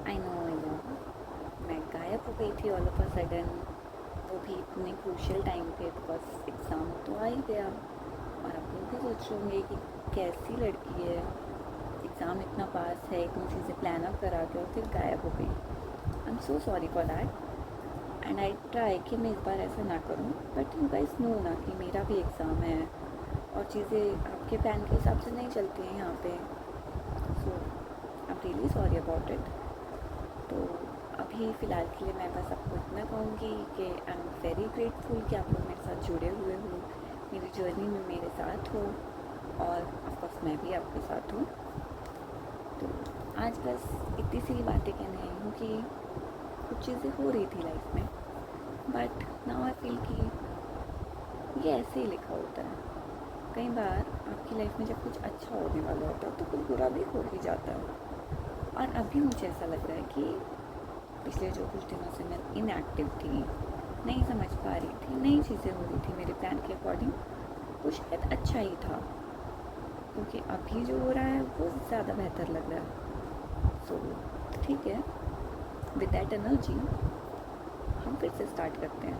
I know मैं गायब हो गई थी ऑल ऑफ अ सडन, वो भी इतने क्रूशियल टाइम पे, बिकॉज एग्ज़ाम तो आ ही गया। और आप लोग भी सोच रहे होंगे कि कैसी लड़की है, एग्ज़ाम इतना पास है, इतनी चीज़ें प्लान अप करा के और फिर गायब हो गई। I am so sorry for that and I try कि मैं इस बार ऐसा ना करूँ, बट यू गाइस नो ना कि मेरा भी एग्ज़ाम है और चीज़ें आपके प्लान के हिसाब से नहीं चलती हैं यहाँ पे। So I am really sorry about it. तो अभी फ़िलहाल के लिए मैं बस आपको इतना कहूँगी कि आई एम वेरी ग्रेटफुल कि आप लोग मेरे साथ जुड़े हुए हो, मेरी जर्नी में मेरे साथ हो, और ऑफकोर्स मैं भी आपके साथ हूँ। तो आज बस इतनी सी बातें कहने आई हूँ कि कुछ चीज़ें हो रही थी लाइफ में, बट नाउ आई फील कि ये ऐसे ही लिखा होता है। कई बार आपकी लाइफ में जब कुछ अच्छा होने वाला होता है तो कुछ बुरा भी हो ही जाता है। और अभी मुझे ऐसा लग रहा है कि पिछले जो कुछ दिनों से मैं इनएक्टिव थी, नहीं समझ पा रही थी, नई चीज़ें हो रही थी मेरे प्लान के अकॉर्डिंग, वो शायद अच्छा ही था, क्योंकि अभी जो हो रहा है वो ज़्यादा बेहतर लग रहा है। सो ठीक है, विद दैट एनर्जी हम फिर से स्टार्ट करते हैं।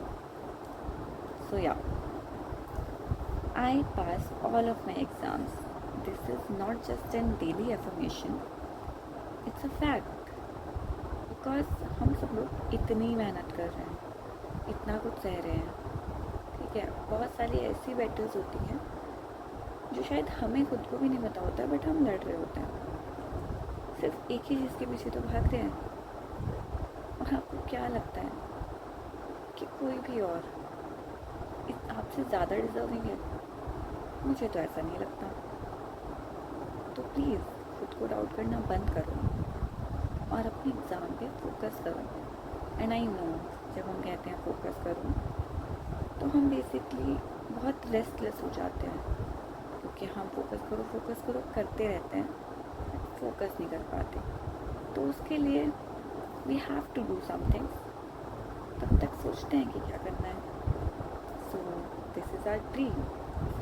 So yeah, I pass all of my exams. This is not just an daily affirmation, it's a fact. Because हम सब लोग इतनी मेहनत कर रहे हैं, इतना कुछ सह रहे हैं, ठीक है। बहुत सारी ऐसी बैटल्स होती हैं जो शायद हमें खुद को भी नहीं पता होता है, बट हम लड़ रहे होते हैं सिर्फ एक ही चीज़ के पीछे तो भाग रहे हैं। और आपको क्या लगता है कि कोई भी और इस आपसे ज़्यादा डिजर्विंग है? मुझे तो ऐसा नहीं लगता। तो प्लीज़ खुद को डाउट करना बंद करो और अपने एग्ज़ाम पे फोकस करो। एंड आई नो, जब हम कहते हैं फोकस करो तो हम बेसिकली बहुत रेस्टलेस हो जाते हैं, क्योंकि हम फोकस करो करते रहते हैं, फोकस नहीं कर पाते। तो उसके लिए we have to do something. तब तक सोचते हैं कि क्या करना है। So this is our dream,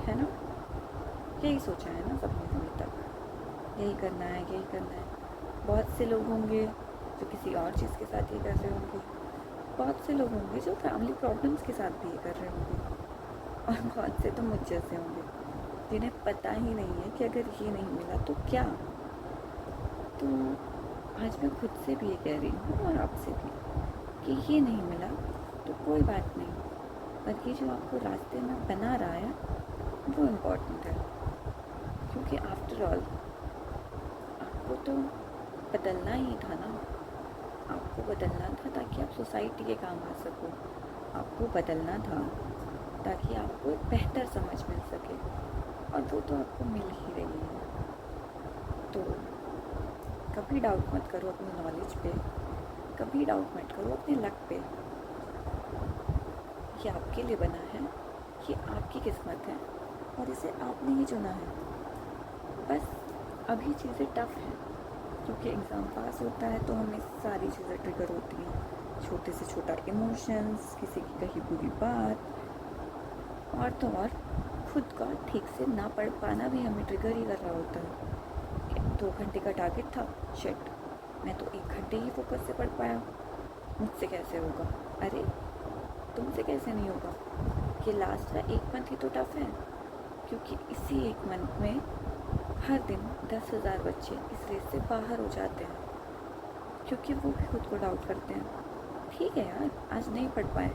है ना? यही सोचा है ना सबने अभी तक, यही करना है, यही करना है। बहुत से लोग होंगे जो किसी और चीज़ के साथ ये कर रहे होंगे, बहुत से लोग होंगे जो फैमिली प्रॉब्लम्स के साथ भी ये कर रहे होंगे, और बहुत से तो मुझ जैसे होंगे जिन्हें पता ही नहीं है कि अगर ये नहीं मिला तो क्या। तो आज मैं खुद से भी ये कह रही हूँ और आपसे भी कि ये नहीं मिला तो कोई बात नहीं, पर ये जो आपको रास्ते में बना रहा है वो इम्पोर्टेंट है। क्योंकि आफ्टर ऑल आपको तो बदलना ही था ना, आपको बदलना था ताकि आप सोसाइटी के काम आ सको, आपको बदलना था ताकि आपको एक बेहतर समझ मिल सके, और वो तो आपको मिल ही रही है। तो कभी डाउट मत करो अपनी नॉलेज पे, कभी डाउट मत करो अपने लक पे। ये आपके लिए बना है, ये आपकी किस्मत है और इसे आपने ही चुना है। बस अभी चीज़ें टफ हैं, क्योंकि एग्ज़ाम पास होता है तो हमें सारी चीज़ें ट्रिगर होती हैं, छोटे से छोटा इमोशंस, किसी की कही बुरी बात, और तो और खुद का ठीक से ना पढ़ पाना भी हमें ट्रिगर ही कर रहा होता है। 2 घंटे का टारगेट था, शिट मैं तो 1 घंटे ही फोकस से पढ़ पाया, मुझसे कैसे होगा? अरे तुमसे कैसे नहीं होगा? कि लास्ट का 1 मंथ ही तो टफ है, क्योंकि इसी 1 मंथ में हर दिन 10,000 बच्चे इस रेस से बाहर हो जाते हैं, क्योंकि वो भी खुद को डाउट करते हैं। ठीक है यार, आज नहीं पढ़ पाए,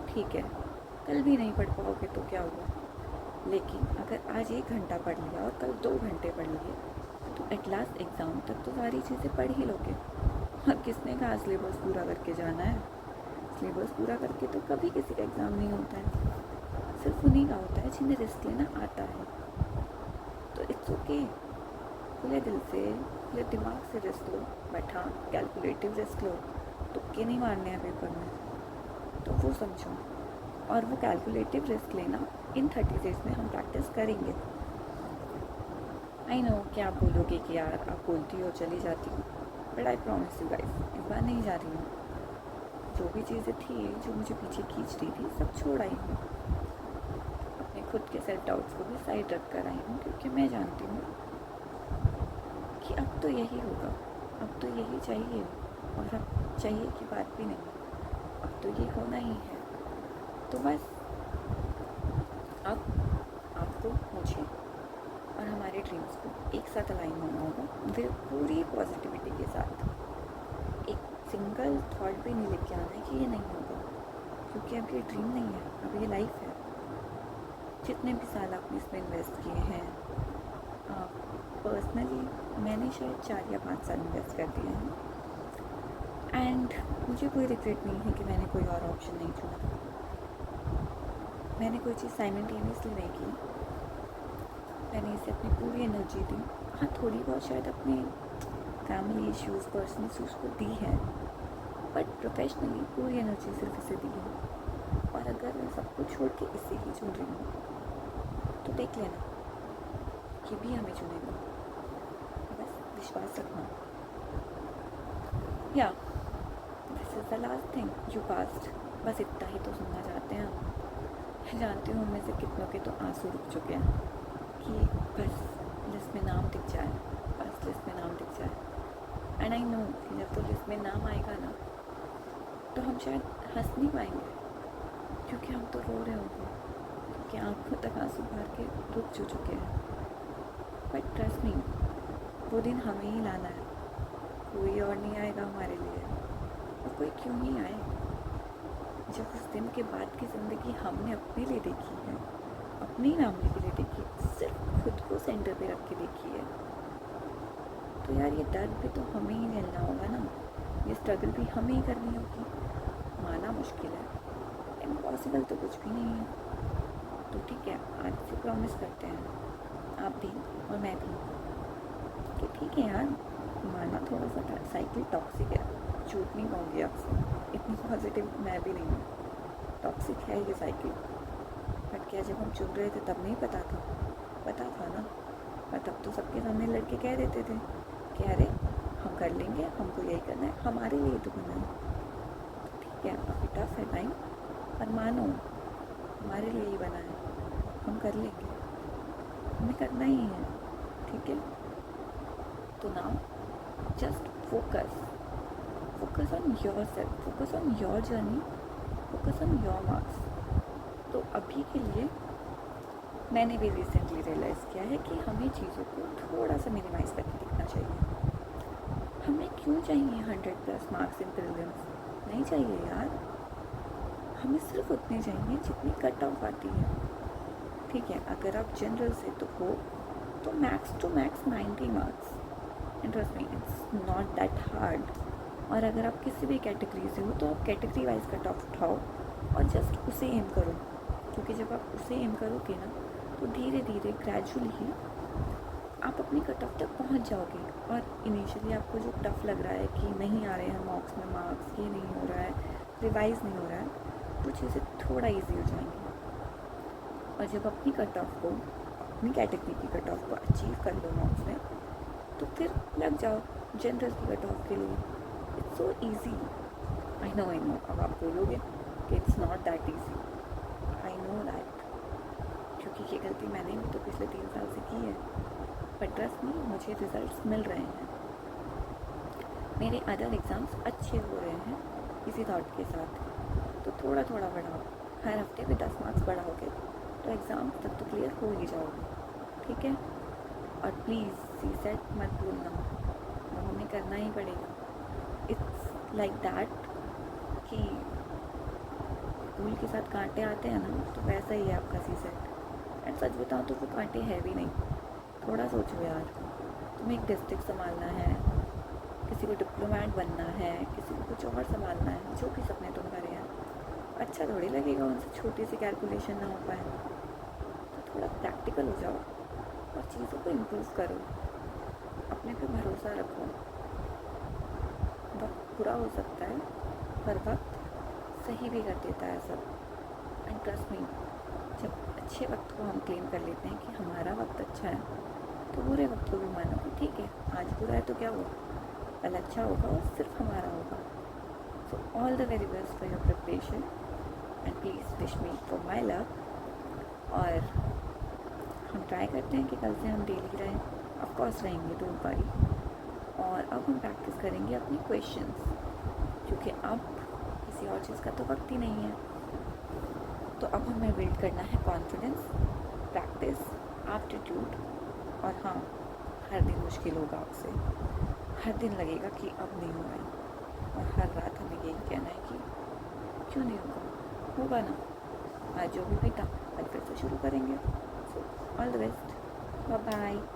ठीक है, कल भी नहीं पढ़ पाओगे तो क्या हुआ, लेकिन अगर आज 1 घंटा पढ़ लिया और कल 2 घंटे पढ़ लिए तो एट लास्ट एग्ज़ाम तक तो सारी चीज़ें पढ़ ही लोगे। और किसने कहा सिलेबस पूरा करके जाना है? सिलेबस पूरा करके तो कभी किसी का एग्ज़ाम नहीं होता है, सिर्फ उन्हीं का होता है जिन्हें रिस्क लेना आता है। तो इट्स ओके, खुले दिल से, खुले दिमाग से रिस्क लो, बट हाँ कैलकुलेटिव रिस्क लो, तुक्के नहीं मारने हैं पेपर में, तो वो समझो। और वो कैलकुलेटिव रिस्क लेना इन 30 डेज़ में हम प्रैक्टिस करेंगे। आई नो कि आप बोलोगे कि यार आप बोलती हो चली जाती हो, but I promise you guys, इस बार नहीं जा रही हूँ। जो भी चीज़ें थी जो मुझे पीछे खींच रही थी सब छोड़ आई हूँ, अपने खुद के सेल्फ डाउट्स को भी साइड रख कर आई हूँ, क्योंकि मैं जानती हूँ कि अब तो यही होगा, अब तो यही चाहिए। और अब चाहिए की बात भी नहीं, अब तो ये होना ही है। तो बस अब आपको, मुझे और हमारे ड्रीम्स को एक साथ अलाइन होना होगा फिर पूरी पॉजिटिविटी के साथ। एक सिंगल थॉट भी नहीं लेके आना है कि ये नहीं होगा, क्योंकि अब ये ड्रीम नहीं है, अब ये लाइफ है। जितने भी साल आपने इसमें इन्वेस्ट किए हैं, पर्सनली मैंने शायद 4 या 5 साल इन्वेस्ट कर दिए हैं, एंड मुझे कोई रिग्रेट नहीं है कि मैंने कोई और ऑप्शन नहीं चुना। मैंने कोई चीज़ साइमल्टेनियसली नहीं की, मैंने इसे अपनी पूरी एनर्जी दी। हाँ, थोड़ी बहुत शायद अपने फैमिली इश्यूज़, पर्सनल इश्यूज़ को दी है, बट प्रोफेशनली पूरी एनर्जी सिर्फ इसे दी है। और अगर मैं सब कुछ छोड़ के इसे ही चुन रही हूँ तो देख लेना कि भी हमें चुनेगा, बस विश्वास रखना। या this is the last thing you past. बस इतना ही तो सुनना चाहते हैं हम। मैं जानती हूँ उनमें से कितनों के तो आंसू रुक चुके हैं कि बस लिस्ट में नाम दिख जाए, बस लिस्ट में नाम दिख जाए। एंड आई नो कि जब तो लिस्ट में नाम आएगा ना, तो हम शायद हंस नहीं पाएंगे, क्योंकि हम तो रो रहे होंगे, क्योंकि आंखों तक आंसू भर के रुक चुके हैं। बट ट्रस्ट मी, वो दिन हमें ही लाना है, कोई और नहीं आएगा हमारे लिए। और कोई क्यों नहीं आए, जब उस दिन के बाद की ज़िंदगी हमने अपने लिए देखी है, अपने ही मामले के लिए देखी, सिर्फ खुद को सेंटर पे रख के देखी है, तो यार ये दर्द भी तो हमें ही झेलना होगा ना, ये स्ट्रगल भी हमें ही करनी होगी। माना मुश्किल है, इम्पॉसिबल तो कुछ भी नहीं है। तो ठीक है, आज से प्रॉमिस करते हैं, आप भी और मैं भी, कि ठीक है यार, माना थोड़ा सा साइकिल टॉक्सिक है, झूठ नहीं कहूँगी आपसे, इतनी पॉजिटिव मैं भी नहीं हूँ। टॉक्सिक है ये साइकिल, बट क्या जब हम चुन रहे थे तब नहीं पता था? पता था ना। और तब तो सबके सामने लड़के कह देते थे कि अरे हम कर लेंगे, हमको यही करना है, हमारे लिए तो करना है। तो ठीक है, अभी टफ है टाइम, पर मानो हमारे लिए ही बना है, हम कर लेंगे, हमें करना ही है। ठीक है, तो now just focus on your self, focus on your journey, focus on your marks. तो अभी के लिए मैंने भी रिसेंटली रियलाइज़ किया है कि हमें चीज़ों को थोड़ा सा मिनिमाइज़ करके दिखना चाहिए। हमें क्यों चाहिए 100+ मार्क्स इन प्रीलिम्स? नहीं चाहिए यार, हमें सिर्फ उतने चाहिए जितनी कट ऑफ आती है। ठीक है, अगर आप जनरल से तो हो तो max to max 90 marks, interest me, it's not that hard. और अगर आप किसी भी कैटेगरी से हो तो आप कैटेगरी वाइज कट ऑफ उठाओ और जस्ट उसे एम करो, क्योंकि जब आप उसे एम करोगे ना तो धीरे धीरे ग्रेजुअली आप अपनी कट ऑफ तक पहुंच जाओगे। और इनिशियली आपको जो टफ लग रहा है कि नहीं आ रहे हैं मॉक्स में मार्क्स, ये नहीं हो रहा है, रिवाइज नहीं हो रहा है, तो चीज़ें थोड़ा ईजी हो जाएंगी। और जब अपनी कट ऑफ को, अपनी कैटेगरी की कट ऑफ को अचीव कर लो मॉक्स में, तो फिर लग जाओ जनरल की कट ऑफ के लिए। It's so easy. I know अब आप बोलोगे कि it's not that easy, I know that, क्योंकि ये गलती मैंने भी तो पिछले 3 साल से की है। बट ट्रस्ट मी, मुझे रिजल्ट्स मिल रहे हैं, मेरे अदर एग्ज़ाम्स अच्छे हो रहे हैं इसी थॉट के साथ। तो थोड़ा थोड़ा बढ़ाओ, हर हफ्ते में 10 मार्क्स बढ़ाओगे तो एग्ज़ाम तक तो क्लियर हो ही जाओगे। ठीक है, और प्लीज़ सीसेट मत भूलना, वो हमें करना ही पड़ेगा। इट्स लाइक दैट कि फूल के साथ कांटे आते हैं ना, तो वैसा ही है आपका सीसेट। एंड सच बताऊँ तो वो कांटे है भी नहीं। थोड़ा सोचो यार, तुम्हें एक डिस्ट्रिक्ट संभालना है, किसी को डिप्लोमेट बनना है, किसी को कुछ और संभालना है, जो भी सपने तुम करे हैं, अच्छा थोड़ी लगेगा उनसे छोटी सी कैलकुलेशन ना हो पाए। तो थोड़ा प्रैक्टिकल हो जाओ और चीज़ों को इम्प्रूव करो, अपने पे भरोसा रखो। वक्त बुरा हो सकता है पर वक्त सही भी कर देता है सब। एंड ट्रस्ट मी, जब अच्छे वक्त को हम क्लेम कर लेते हैं कि हमारा वक्त अच्छा है, तो बुरे वक्त को भी मानो कि ठीक है, आज बुरा है तो क्या हुआ, कल अच्छा होगा और सिर्फ हमारा होगा। सो all the very best for your preparation and please wish me for my luck. और हम ट्राई करते हैं कि कल से हम डेली रहें, ऑफकोर्स रहेंगे, डोंट वरी। और अब हम प्रैक्टिस करेंगे अपनी क्वेश्चंस। क्योंकि अब किसी और चीज़ का तो वक्त ही नहीं है। तो अब हमें बिल्ड करना है कॉन्फिडेंस, प्रैक्टिस, एप्टीट्यूड। और हाँ, हर दिन मुश्किल होगा आपसे, हर दिन लगेगा कि अब नहीं हो रहा, और हर रात हमें यही कहना है कि क्यों नहीं होगा, होगा ना। आज जो भी बीता, आज फिर से शुरू करेंगे। So all the best, bye bye.